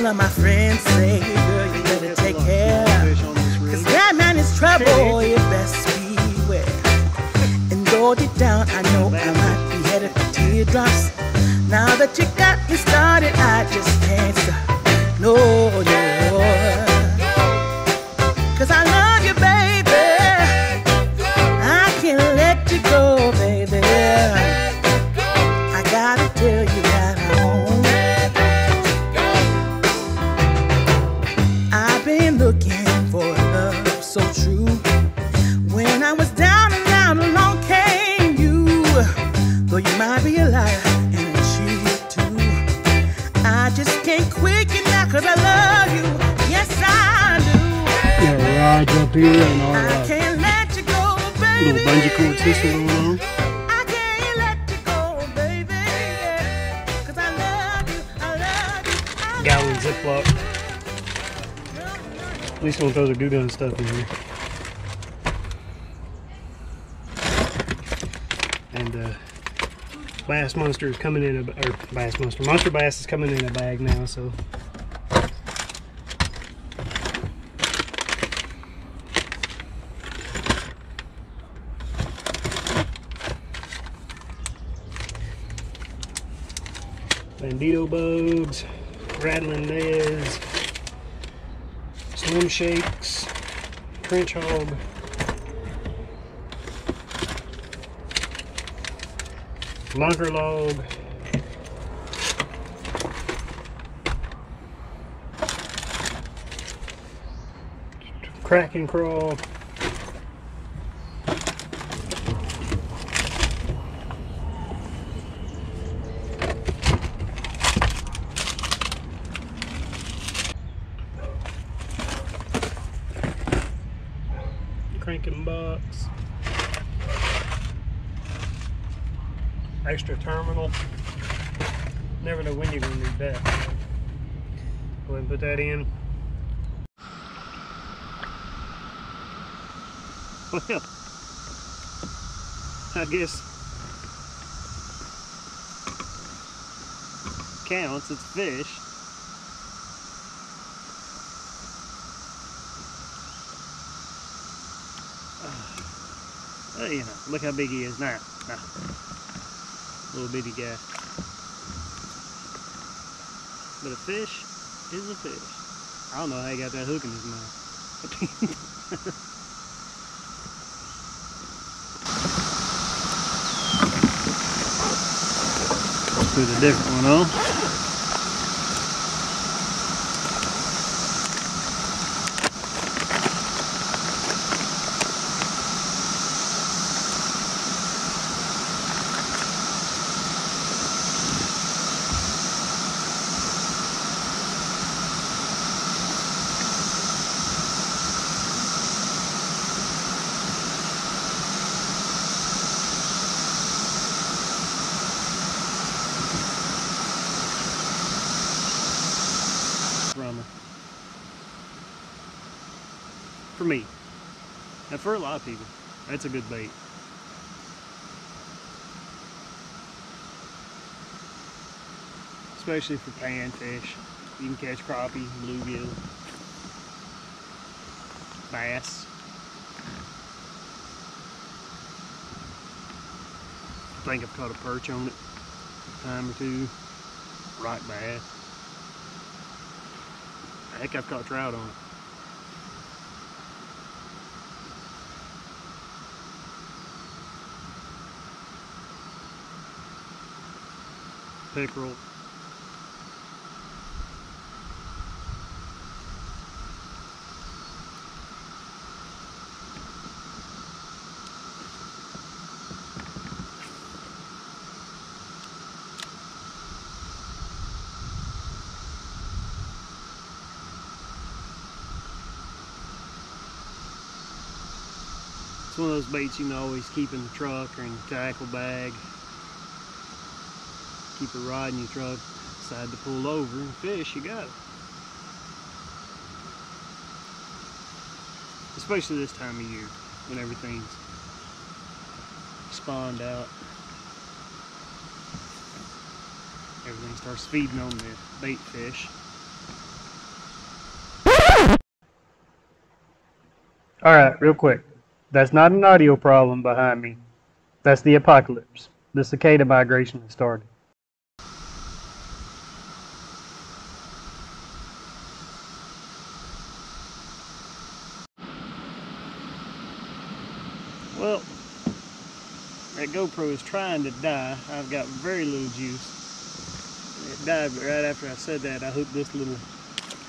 of my friends say, girl, you better take care. Cause that man is trouble, you best beware. And go deep down, I know I might be headed for teardrops. Now that you got me started, I just can't stop. No, no. Cause I love you, baby. I can't let you go, baby. I gotta tell you that I won't. I've been looking for love so true. When I was down and out, along came you. Though you might be a liar and a cheat too, I just can't quit you now cause I love you. Yes, I do. Yeah, rides up here and all I can't let you go, baby. little bungee cord system going on. I can't let you go, baby. Cause I love you, I love you, I love you. Gallon Ziploc. At least don't throw the goo gun stuff in here. And Bass Monster is coming in a, or Bass Monster, Monster Bass is coming in a bag now, so. Bandito bugs, rattling neds, slim shakes, trench hog, lunker log, crack and crawl, cranking box, extra terminal. Never know when you're going to need that. Go ahead and put that in. Well, I guess counts, it's fish. You know, look how big he is now. Little bitty guy. But a fish is a fish. I don't know how he got that hook in his mouth. Put a different one on. For me, and for a lot of people, that's a good bait. Especially for panfish. You can catch crappie, bluegill, bass. I think I've caught a perch on it a time or two. Rock bass. Heck, I've caught trout on it. Pickerel. It's one of those baits you can always keep in the truck or in the tackle bag. Keep a rod in your truck, decide to pull over and fish, you got it. Especially this time of year when everything's spawned out. Everything starts feeding on the bait fish. All right, real quick. That's not an audio problem behind me. That's the apocalypse. The cicada migration has started. Well, that GoPro is trying to die. I've got very little juice. It died, but right after I said that, I hooked this little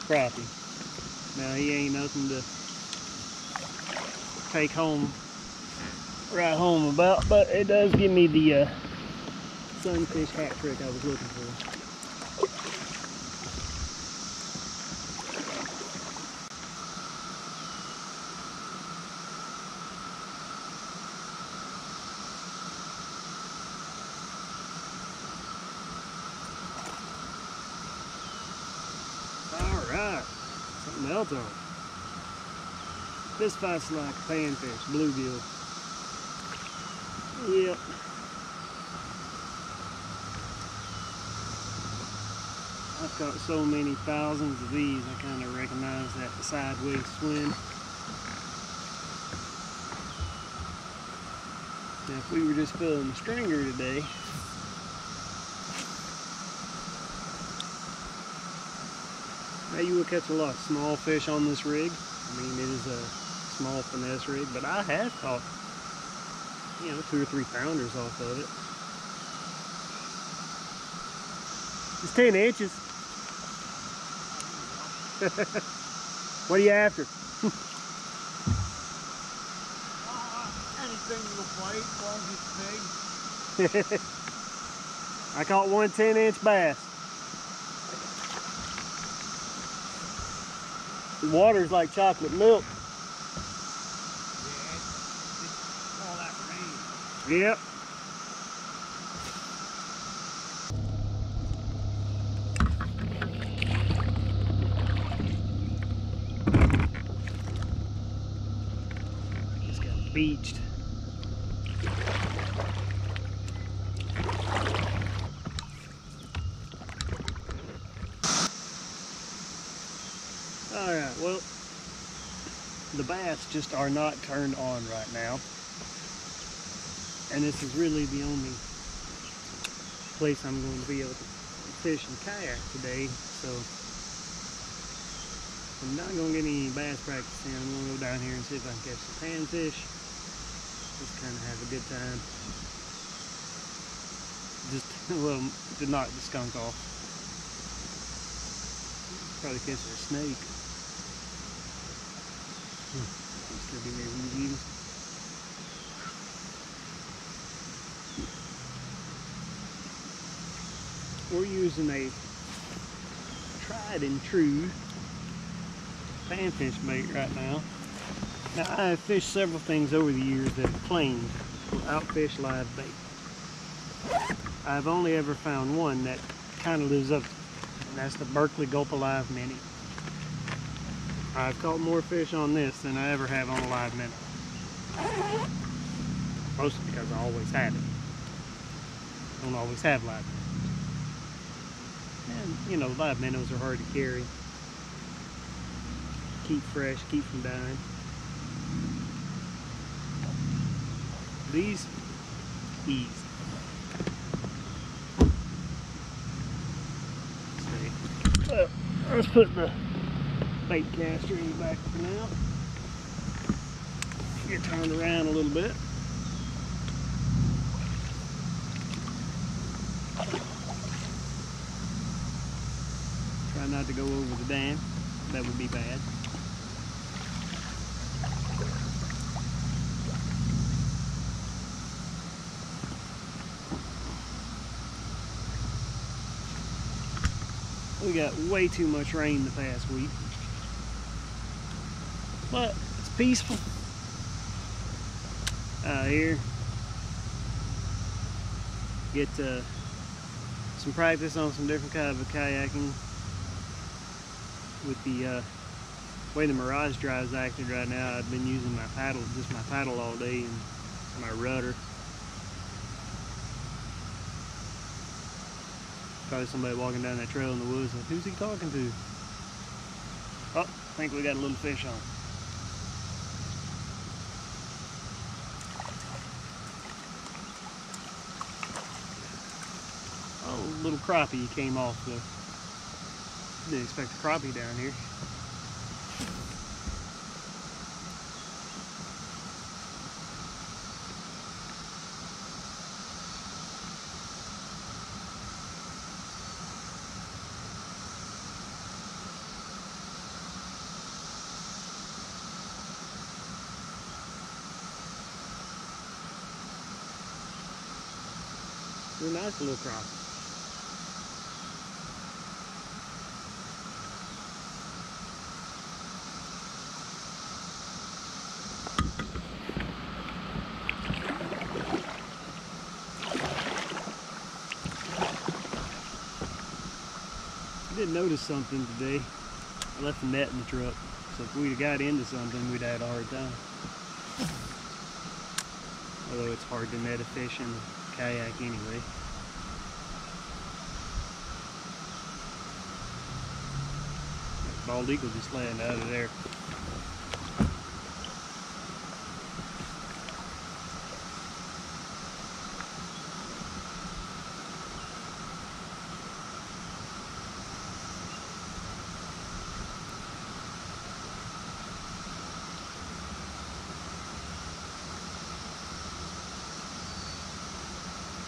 crappie. Now, he ain't nothing to take home, right home about, but it does give me the sunfish hat trick I was looking for. Alright, something else on. This fights like a panfish, bluegill. Yep. I've caught so many thousands of these, I kind of recognize that sideways swim. Now if we were just filling the stringer today, now you will catch a lot of small fish on this rig. I mean, it is a small finesse rig, but I have caught, you know, 2 or 3 pounders off of it. It's 10 inches. What are you after? Anything you'll bite, as long as it's big. I caught one 10-inch bass. The water's like chocolate milk. Yeah, it's all that rain. Yep. Just got beached. Alright, well, the bass just are not turned on right now. And this is really the only place I'm going to be able to fish and kayak today, so I'm not going to get any bass practice in. I'm going to go down here and see if I can catch some panfish. Just kind of have a good time. Just, well, to knock the skunk off. Probably catch a snake. Still be there when you eat. We're using a tried and true panfish bait right now. Now I have fished several things over the years that claimed to outfish live bait. I've only ever found one that kind of lives up to it, and that's the Berkeley Gulp Alive Mini. I've caught more fish on this than I ever have on a live minnow. Mostly because I always have it. Don't always have live minnows. And you know, live minnows are hard to carry. Keep fresh, keep from dying. These, easy. Well, let's put the bait caster in the back for now. Get turned around a little bit. Try not to go over the dam. That would be bad. We got way too much rain the past week. But it's peaceful out here. Get some practice on some different kind of kayaking with the way the Mirage drive's acted right now. I've been using my paddle, just my paddle all day, and my rudder. Probably somebody walking down that trail in the woods like, who's he talking to? Oh, I think we got a little fish on. little crappie came off the. Didn't expect a crappie down here. They're nice little crappie. I did notice something today. I left the net in the truck, so if we'd have got into something, we'd have had a hard time. Although it's hard to net a fish in a kayak anyway. That bald eagle just landed out of there.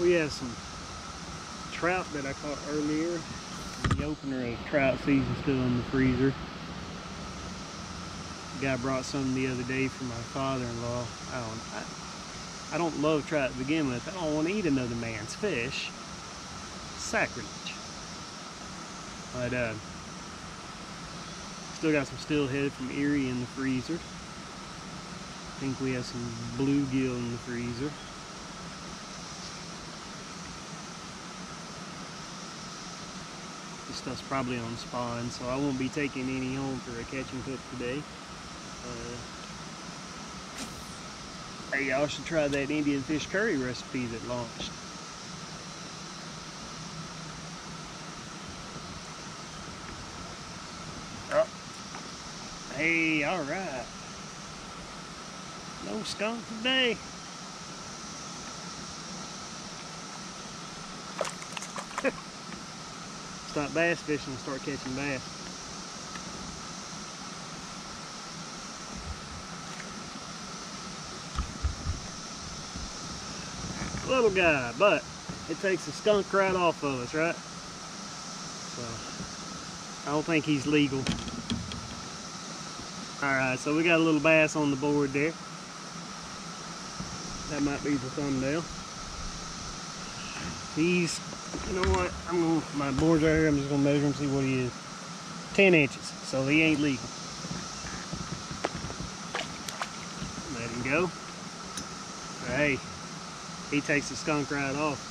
We have some trout that I caught earlier. The opener of trout season still in the freezer. The guy brought some the other day for my father-in-law. I don't love trout to begin with. I don't want to eat another man's fish. Sacrilege. But still got some steelhead from Erie in the freezer. I think we have some bluegill in the freezer. This stuff's probably on spawn, so I won't be taking any home for a catch and cook today. Hey, y'all should try that Indian fish curry recipe that launched. Oh. Hey, all right. No skunk today. Stop bass fishing and start catching bass. Little guy, but it takes the skunk right off of us, right? So I don't think he's legal. Alright, so we got a little bass on the board there. That might be the thumbnail. He's, you know what, my board's right here, I'm just gonna measure him, see what he is. 10 inches, so he ain't legal. Let him go. Hey, he takes the skunk right off.